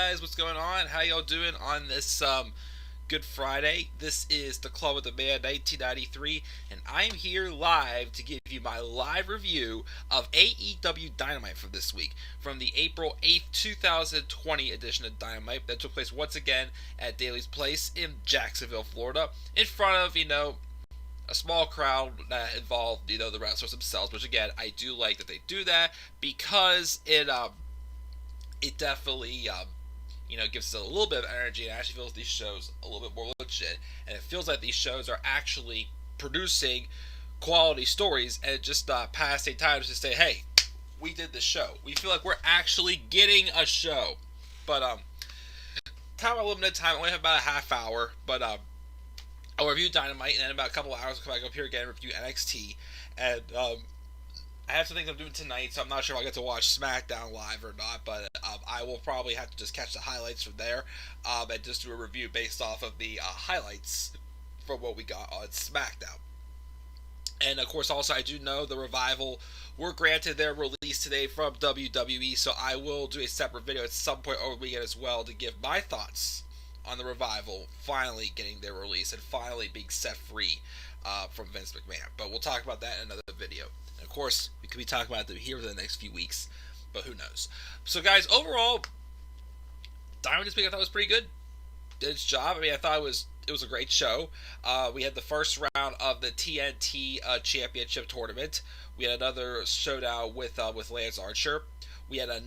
guys? What's going on? How y'all doing on this Good Friday? This is the Club of the Man 1993, and I am here live to give you my live review of AEW Dynamite for this week, from the April 8th, 2020 edition of Dynamite that took place once again at Daly's Place in Jacksonville, Florida, in front of, a small crowd that involved, the wrestlers themselves, which again, I do like that they do that because it definitely, gives us a little bit of energy and actually feels these shows a little bit more legit. And it feels like these shows are actually producing quality stories and just passing time to say, hey, we did this show. We feel like we're actually getting a show. But, time of limited time, I only have about a half hour, but, I'll review Dynamite, and then in about a couple hours, I'll come back up here again and review NXT. And, I have some things I'm doing tonight, so I'm not sure if I'll get to watch SmackDown live or not, but I will probably have to just catch the highlights from there and just do a review based off of the highlights from what we got on SmackDown. And, of course, also, I do know the Revival were granted their release today from WWE, so I will do a separate video at some point over the weekend as well to give my thoughts on the Revival finally getting their release and finally being set free from Vince McMahon. But we'll talk about that in another video. Of course, we could be talking about them here for the next few weeks, but who knows. So, guys, overall, Dynamite this week I thought was pretty good. Did its job. I mean, I thought it was a great show. We had the first round of the TNT Championship tournament. We had another showdown with Lance Archer. We had a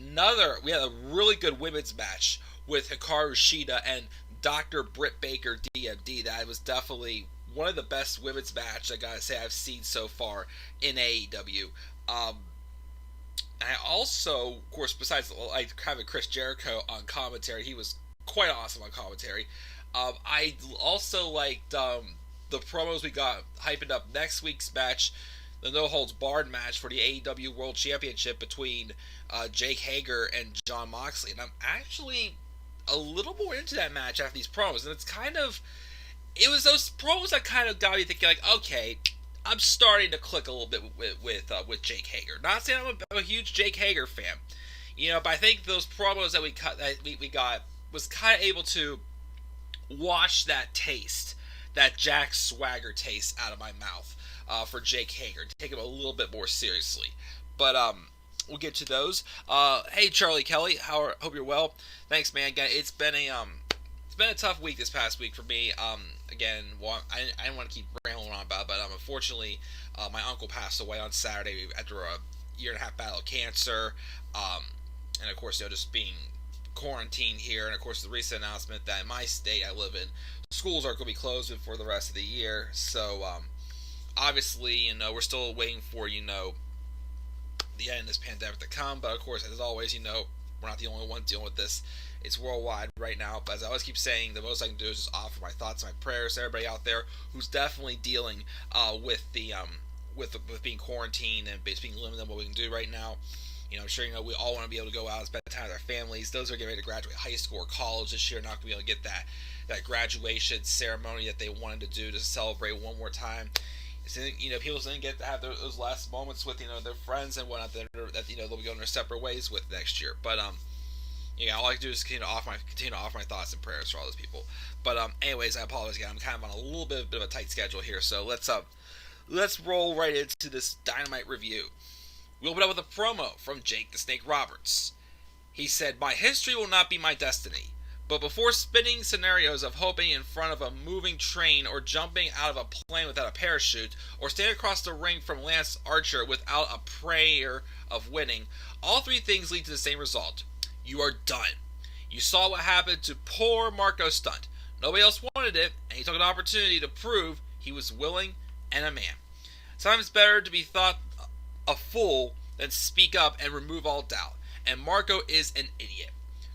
really good women's match with Hikaru Shida and Dr. Britt Baker, DMD. That was definitely one of the best women's matches, I gotta say, I've seen so far in AEW. I also, of course, besides having Chris Jericho on commentary, he was quite awesome on commentary. I also liked the promos we got hyping up next week's match, the No Holds Barred match for the AEW World Championship between Jake Hagar and Jon Moxley. And I'm actually a little more into that match after these promos, and it was those promos that kind of got me thinking, like, okay, I'm starting to click a little bit with Jake Hagar. Not saying I'm a huge Jake Hagar fan, but I think those promos that we got was kind of able to wash that taste, that Jack Swagger taste out of my mouth for Jake Hagar, to take him a little bit more seriously. But we'll get to those. Hey, Charlie Kelly, hope you're well. Thanks, man. Again, it's been a tough week this past week for me. Again, I didn't want to keep rambling on about it, but unfortunately, my uncle passed away on Saturday after a year-and-a-half battle of cancer. And of course, just being quarantined here, and of course, the recent announcement that in my state I live in, schools are going to be closed for the rest of the year. So, obviously, we're still waiting for, the end of this pandemic to come. But of course, as always, we're not the only one dealing with this. It's worldwide right now, but as I always keep saying, the most I can do is just offer my thoughts and my prayers to everybody out there who's definitely dealing with being quarantined and being limited in what we can do right now. I'm sure we all want to be able to go out and spend time with our families. Those who are getting ready to graduate high school or college this year are not going to be able to get that graduation ceremony that they wanted to do to celebrate one more time. So, people didn't get to have those last moments with their friends and whatnot that they'll be going their separate ways with next year. But all I can do is continue to offer my thoughts and prayers for all those people. But anyways, I apologize again. I'm kind of on a little bit of a tight schedule here, so let's roll right into this Dynamite review. We open up with a promo from Jake the Snake Roberts. He said, "My history will not be my destiny. But before spinning scenarios of hoping in front of a moving train or jumping out of a plane without a parachute or standing across the ring from Lance Archer without a prayer of winning, all three things lead to the same result. You are done. You saw what happened to poor Marco Stunt. Nobody else wanted it, and he took an opportunity to prove he was willing and a man. Sometimes it's better to be thought a fool than speak up and remove all doubt. And Marco is an idiot.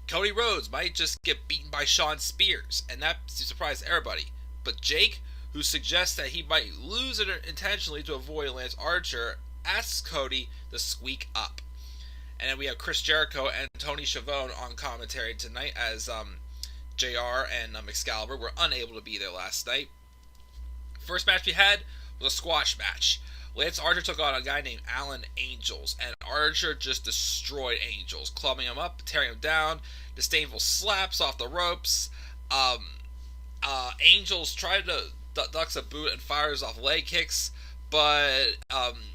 Cody Rhodes might just get beaten by Shawn Spears, and that surprised everybody. But Jake, who suggests that he might lose it intentionally to avoid Lance Archer, asks Cody to squeak up." And then we have Chris Jericho and Tony Schiavone on commentary tonight, as JR and Excalibur were unable to be there last night. First match we had was a squash match. Lance Archer took on a guy named Alan Angels, and Archer just destroyed Angels, clubbing him up, tearing him down, disdainful slaps off the ropes. Angels tried to ducks a boot and fires off leg kicks, but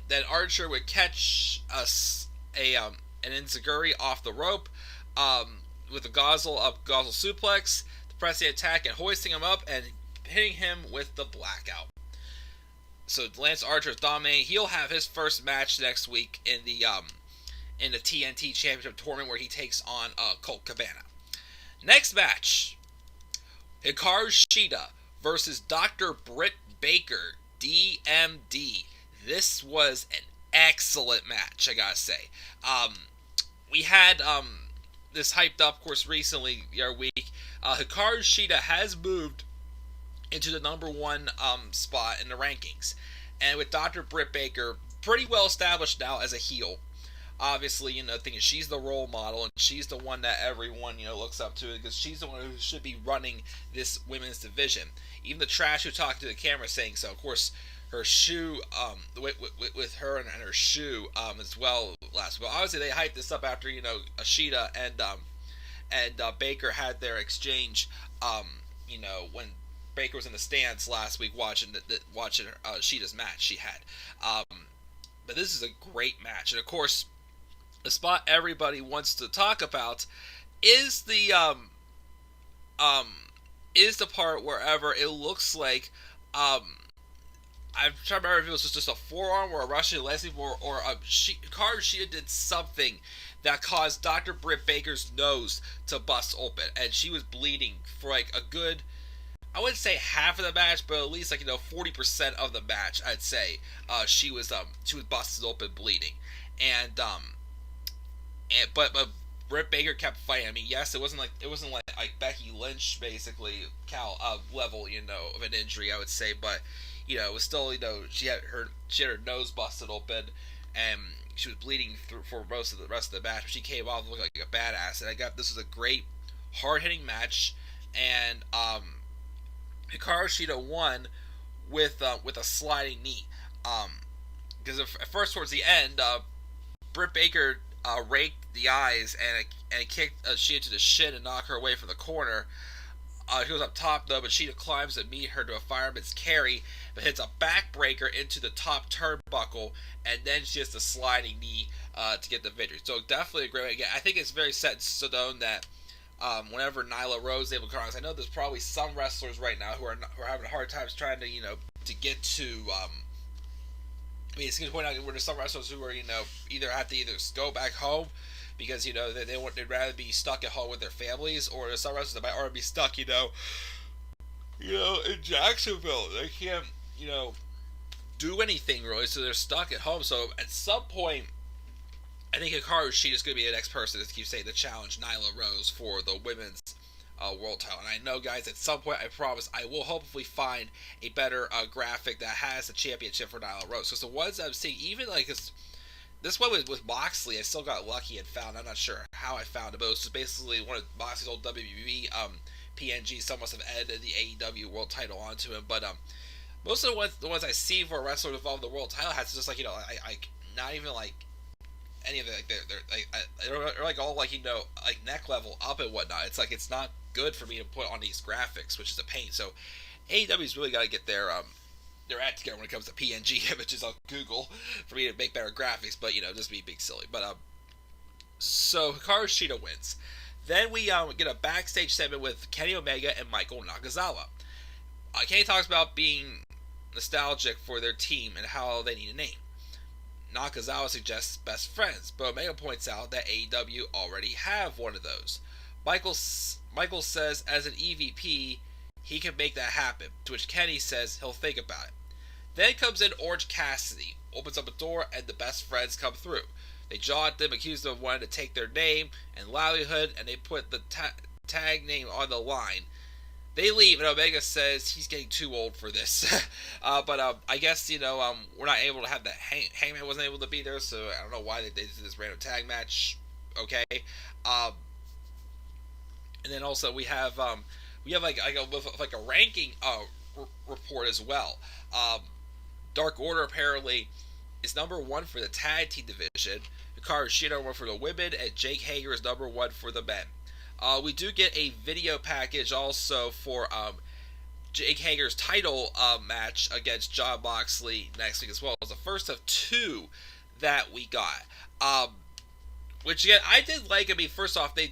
then Archer would catch an enziguri off the rope with a gozle suplex, press the attack and hoisting him up and hitting him with the blackout. So Lance Archer is dominating. He'll have his first match next week in the TNT Championship tournament where he takes on Colt Cabana. Next match, Hikaru Shida versus Dr. Britt Baker, DMD. This was an excellent match, I gotta say. We had this hyped up, of course, recently, our week. Hikaru Shida has moved into the number one spot in the rankings. And with Dr. Britt Baker pretty well established now as a heel. Obviously, thinking she's the role model and she's the one that everyone, looks up to because she's the one who should be running this women's division. Even the trash who talked to the camera saying so. Of course, her shoe, with her and her shoe as well last week. Well, obviously, they hyped this up after, Ashita and Baker had their exchange, when Baker was in the stands last week watching Sheeta's match she had. But this is a great match, and of course, the spot everybody wants to talk about is the part wherever it looks like I'm trying to remember if it was just a forearm or a Russian Leslie or Hikaru Shida did something that caused Dr. Britt Baker's nose to bust open, and she was bleeding for like a good, I wouldn't say half of the match, but at least 40% of the match, I'd say. She was busted open bleeding, but Britt Baker kept fighting. I mean, yes, it wasn't like Becky Lynch basically level of an injury, I would say, but it was still she had her nose busted open and she was bleeding for most of the rest of the match. But she came off looking like a badass, and this was a great hard hitting match, and Hikaru Shida won with a sliding knee. Because at first towards the end, Britt Baker raked the eyes and kicked Shida to the shin and knocked her away from the corner. She goes up top though, but Shida climbs to meet her to a fireman's carry, but hits a backbreaker into the top turnbuckle, and then she has a sliding knee to get the victory. So definitely a great way. Again, I think it's very set in stone that whenever Nyla Rose is able to come around, I know there's probably some wrestlers right now who are having hard times trying to to get to. I mean, it's going to point out where there's some wrestlers who are either have to go back home because they'd rather be stuck at home with their families, or there's some wrestlers that might already be stuck in Jacksonville. They can't do anything really, so they're stuck at home. So at some point, I think Hikaru Shida is going to be the next person to keep saying to challenge Nyla Rose for the women's world title. And I know, guys, at some point, I promise, I will hopefully find a better graphic that has the championship for Nyla Rose. Because the ones I'm seeing, even this one with Boxley, I still got lucky and found. I'm not sure how I found it, but it was basically one of Boxley's old WWE PNG. Someone must have added the AEW world title onto him. But most of the ones I see for a wrestler involved in the world title has just not even any of it, they're all neck level up and whatnot. It's not good for me to put on these graphics, which is a pain. So AEW's really got to get their act together when it comes to PNG images on Google for me to make better graphics. But just be big silly. But so Hikaru Shida wins. Then we get a backstage segment with Kenny Omega and Michael Nakazawa. Kenny talks about being nostalgic for their team and how they need a name. Nakazawa suggests best friends, but Omega points out that AEW already have one of those. Michael says as an EVP, he can make that happen, to which Kenny says he'll think about it. Then comes in Orange Cassidy, opens up a door, and the best friends come through. They jaw at them, accuse them of wanting to take their name and livelihood, and they put the tag name on the line. They leave, and Omega says he's getting too old for this. But I guess, we're not able to have that. Hangman wasn't able to be there, so I don't know why they did this random tag match. Okay. And then also we have a ranking report as well. Dark Order apparently is number 1 for the tag team division. Hikaru Shida number 1 for the women, and Jake Hager is number 1 for the men. We do get a video package also for Jake Hager's title match against Jon Boxley next week as well. It was the first of 2 that we got. Which again, I did like. I mean, first off, they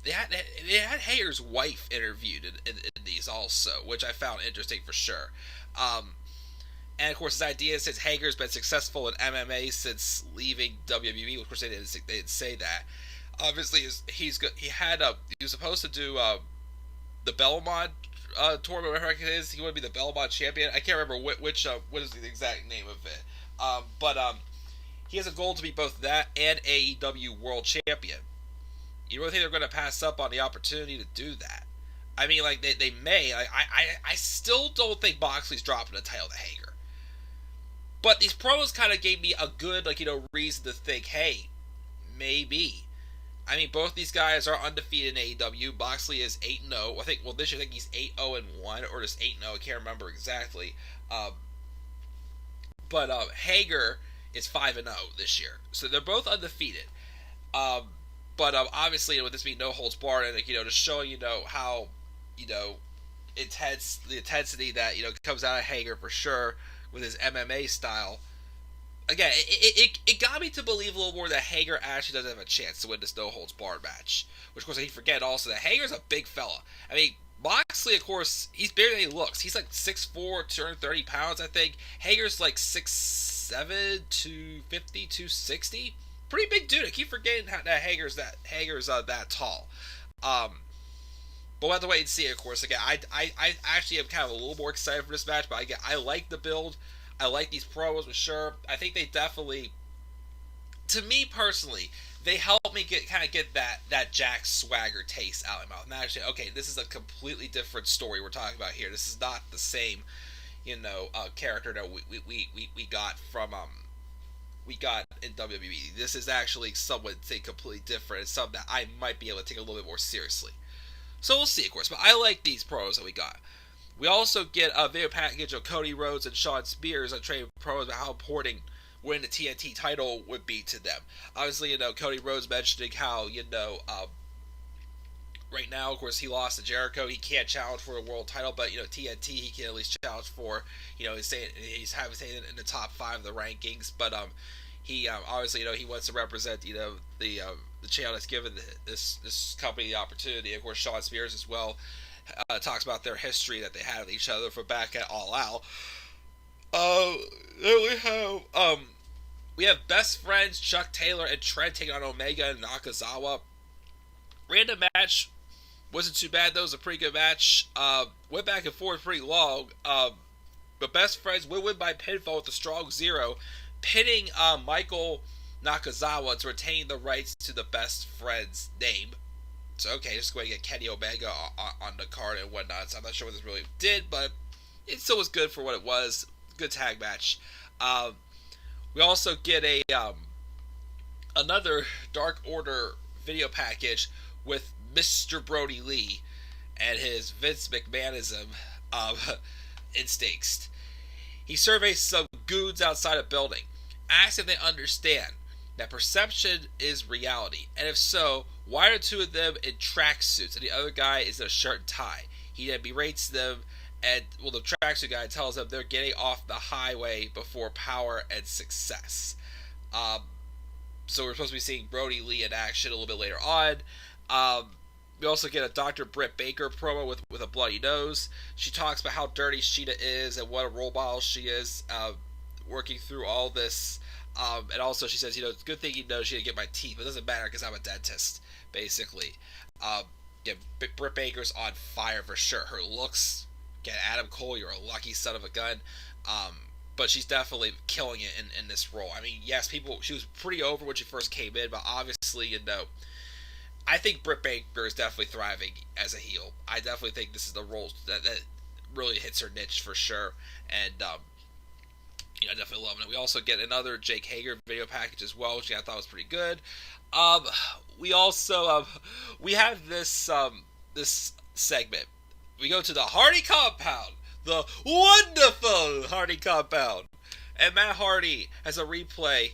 had Hager's wife interviewed in these also, which I found interesting for sure. And of course, his idea is since Hager's been successful in MMA since leaving WWE, of course they didn't say that. Obviously, he was supposed to do the Belmont tournament, whatever it is. He would be the Belmont champion. I can't remember what is the exact name of it. But he has a goal to be both that and AEW World Champion. You really think they're going to pass up on the opportunity to do that? I mean, like, they may. I still don't think Boxley's dropping the title to Hager. But these promos kind of gave me a good, reason to think, hey, maybe. I mean, both these guys are undefeated in AEW. Boxley is 8-0. This year I think he's 8-0-1, or just 8-0. I can't remember exactly. But Hager is 5-0 this year. So they're both undefeated. But obviously, with this being no holds barred, and just showing how the intensity that comes out of Hager for sure with his MMA style. Again, it got me to believe a little more that Hager actually doesn't have a chance to win this no holds barred match. Which of course I forget also that Hager's a big fella. I mean, Boxley, of course, he's bigger than he looks. He's like 6'4", 230 pounds, I think. Hager's like 6'7", 250, 260. Pretty big dude. I keep forgetting that Hager's that tall. But we'll have to wait and see. Of course, again, I actually am kind of a little more excited for this match. But again, I like the build. I like these promos for sure. I think they definitely, to me personally, they help me get that Jack Swagger taste out of my mouth. And actually, okay, this is a completely different story we're talking about here. This is not the same, character that we got from we got in WWE. This is actually somewhat completely different. It's something that I might be able to take a little bit more seriously. So we'll see, of course. But I like these promos that we got. We also get a video package of Cody Rhodes and Shawn Spears on trading promos about how important winning the TNT title would be to them. Obviously, Cody Rhodes mentioning how, right now, of course, he lost to Jericho. He can't challenge for a world title, but, TNT he can at least challenge for. He's having stayed in the top 5 of the rankings, but he obviously, he wants to represent, the channel that's given this company the opportunity. Of course, Shawn Spears as well talks about their history that they had with each other from back at All Out. Then we have Best Friends Chuck Taylor and Trent taking on Omega and Nakazawa. Random match. Wasn't too bad though. It was a pretty good match. Went back and forth pretty long. But Best Friends will win by pinfall with the Strong Zero, pinning Michael Nakazawa to retain the rights to the Best Friends name. So okay, just going to get Kenny Omega on the card and whatnot. So I'm not sure what this really did, but it still was good for what it was. Good tag match. We also get another Dark Order video package with Mr. Brody Lee and his Vince McMahonism instincts. He surveys some goons outside a building, asks if they understand that perception is reality, and if so, why are 2 of them in tracksuits and the other guy is in a shirt and tie? He then berates them, and the tracksuit guy tells them they're getting off the highway before power and success. So we're supposed to be seeing Brody Lee in action a little bit later on. We also get a Dr. Britt Baker promo with a bloody nose. She talks about how dirty Sheeta is and what a role model she is, working through all this. And also she says, it's a good thing she didn't get my teeth, but it doesn't matter because I'm a dentist, basically. Britt Baker's on fire for sure. Her looks, again, Adam Cole, you're a lucky son of a gun. But she's definitely killing it in this role. I mean, yes, she was pretty over when she first came in, but obviously, I think Britt Baker is definitely thriving as a heel. I definitely think this is the role that really hits her niche for sure. And, definitely loving it. We also get another Jake Hager video package as well, which I thought was pretty good. We also, we have this segment. We go to the Hardy compound. the wonderful Hardy compound. And Matt Hardy has a replay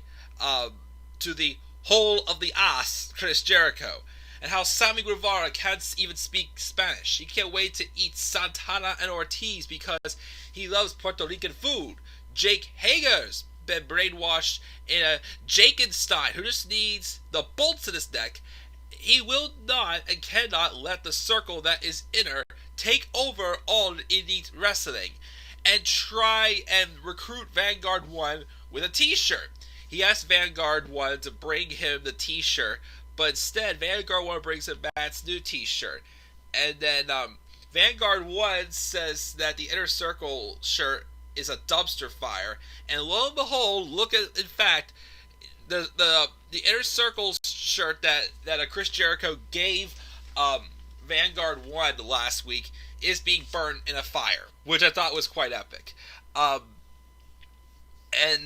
to the whole of the ass, Chris Jericho, and how Sammy Guevara can't even speak Spanish. He can't wait to eat Santana and Ortiz because he loves Puerto Rican food. Jake Hager's been brainwashed in a Jakenstein who just needs the bolts in his neck. He will not and cannot let the circle that is inner take over all elite wrestling and try and recruit Vanguard 1 with a t-shirt. He asked Vanguard 1 to bring him the t-shirt, but instead Vanguard 1 brings him Matt's new t-shirt. And then Vanguard 1 says that the Inner Circle shirt is a dumpster fire. And lo and behold, look at, in fact, the Inner Circle shirt that Chris Jericho gave Vanguard 1 last week is being burned in a fire, which I thought was quite epic. And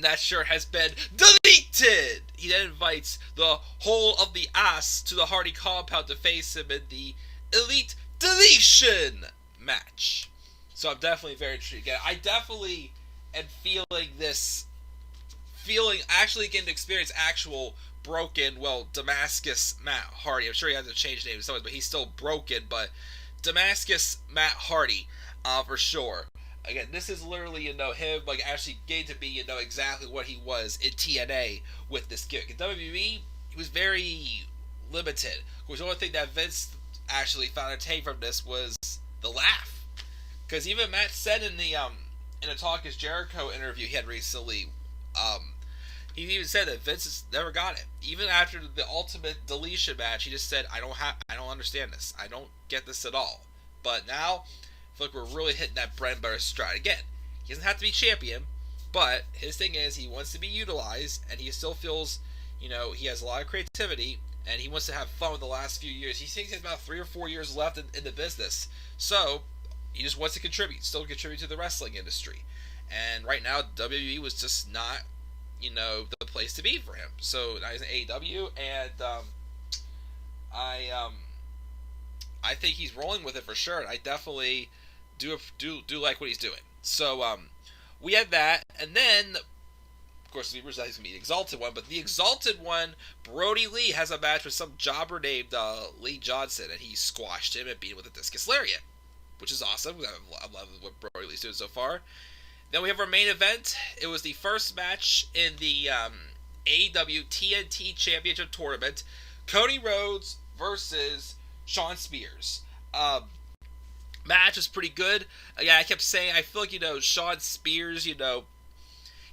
that shirt has been deleted! He then invites the whole of the ass to the Hardy compound to face him in the Elite Deletion match. So I'm definitely very intrigued. Again, I definitely am actually getting to experience actual broken, Damascus Matt Hardy. I'm sure he has to change names sometimes, but he's still broken. But Damascus Matt Hardy, for sure. Again, this is literally, him, actually getting to be, exactly what he was in TNA with this gimmick. In WWE, he was very limited. Of course, the only thing that Vince actually found entertaining from this was the laugh. Because even Matt said in the Talk Is Jericho interview he had recently, he even said that Vince has never got it. Even after the Ultimate Deletion match, he just said, I don't understand this. I don't get this at all. But now, I feel like we're really hitting that bread and butter stride. Again, he doesn't have to be champion, but his thing is he wants to be utilized, and he still feels, he has a lot of creativity, and he wants to have fun with the last few years. He thinks he has about 3 or 4 years left in the business. So, he just wants to still contribute to the wrestling industry. And right now, WWE was just not, the place to be for him. So now he's in AEW, and I think he's rolling with it for sure. I definitely do like what he's doing. So we had that, and then of course the rumors that he's gonna be the Exalted One, but the Exalted One, Brody Lee, has a match with some jobber named Lee Johnson, and he squashed him and beat him with a discus lariat, which is awesome. I love what Brody Lee's doing so far. Then we have our main event. It was the first match in the AEW TNT Championship Tournament. Cody Rhodes versus Shawn Spears. Match was pretty good. Yeah, I kept saying, I feel like, Shawn Spears,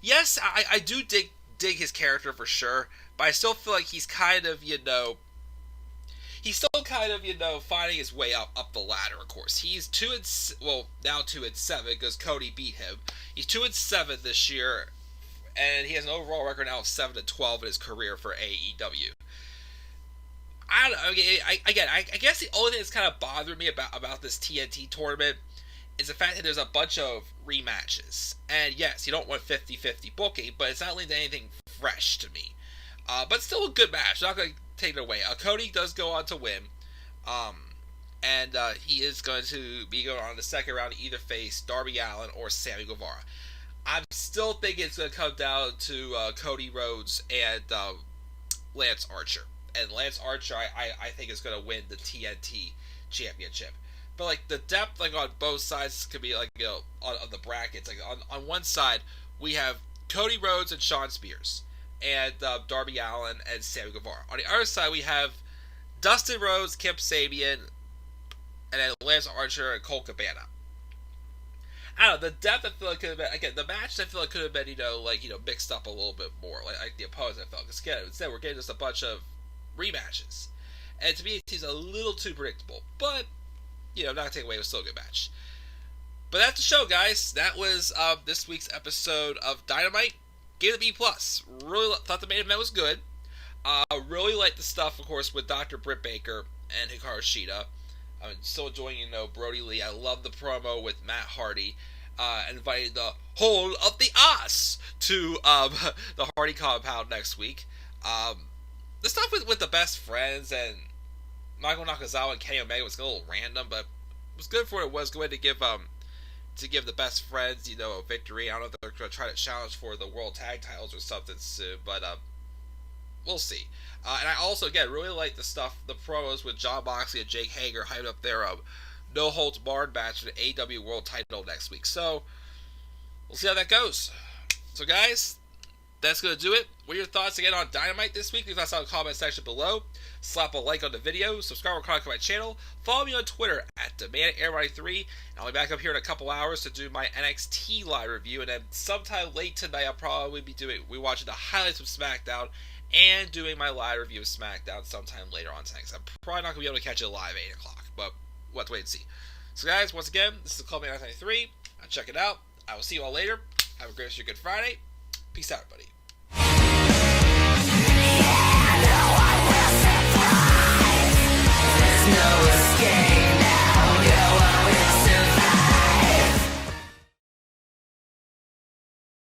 yes, I do dig his character for sure, but I still feel like he's kind of, finding his way up the ladder, of course. He's now 2-7 because Cody beat him. He's 2-7 this year, and he has an overall record now of 7-12 in his career for AEW. I don't know. I guess the only thing that's kind of bothered me about this TNT tournament is the fact that there's a bunch of rematches. And yes, you don't want 50-50 booking, but it's not leading to anything fresh to me. But still a good match. I'm not going to take it away. Cody does go on to win. And he is going to be going on the second round to either face Darby Allin or Sammy Guevara. I'm still thinking it's going to come down to Cody Rhodes and Lance Archer. And Lance Archer, I think, is going to win the TNT Championship. But, the depth, on both sides could be, on the brackets. On one side, we have Cody Rhodes and Shawn Spears. And Darby Allin and Sammy Guevara. On the other side, we have Dustin Rhodes, Kip Sabian, and then Lance Archer and Colt Cabana. I don't know, the depth I feel like could have been, again, the match I feel like could have been, mixed up a little bit more, like the opponents I felt. Because, again, instead we're getting just a bunch of rematches. And to me, it seems a little too predictable. But, not going to take away, it was still a good match. But that's the show, guys. That was this week's episode of Dynamite. Gave it a B+. Really thought the main event was good. Really liked the stuff, of course, with Dr. Britt Baker and Hikaru Shida. I'm still enjoying, Brody Lee. I love the promo with Matt Hardy. Invited the whole of the ass to the Hardy compound next week. The stuff with the best friends and Michael Nakazawa and Kenny Omega was a little random, but it was good for what it was. Good way to give to give the best friends, a victory. I don't know if they're going to try to challenge for the World Tag Titles or something soon, but we'll see. And I also, again, really like the promos with Jon Boxley and Jake Hager hyping up their no holds barred match for the AEW World Title next week. So we'll see how that goes. So guys, that's going to do it. What are your thoughts again on Dynamite this week? Leave us in the comment section below. Slap a like on the video. Subscribe or comment to my channel. Follow me on Twitter at DemandAirBody3. And I'll be back up here in a couple hours to do my NXT live review. And then sometime late tonight, I'll probably be watching the highlights of SmackDown and doing my live review of SmackDown sometime later on tonight. So I'm probably not going to be able to catch it live at 8 o'clock. But we'll have to wait and see. So guys, once again, this is CallMe993. Check it out. I will see you all later. Have a great rest of your Good Friday. Peace out, everybody. No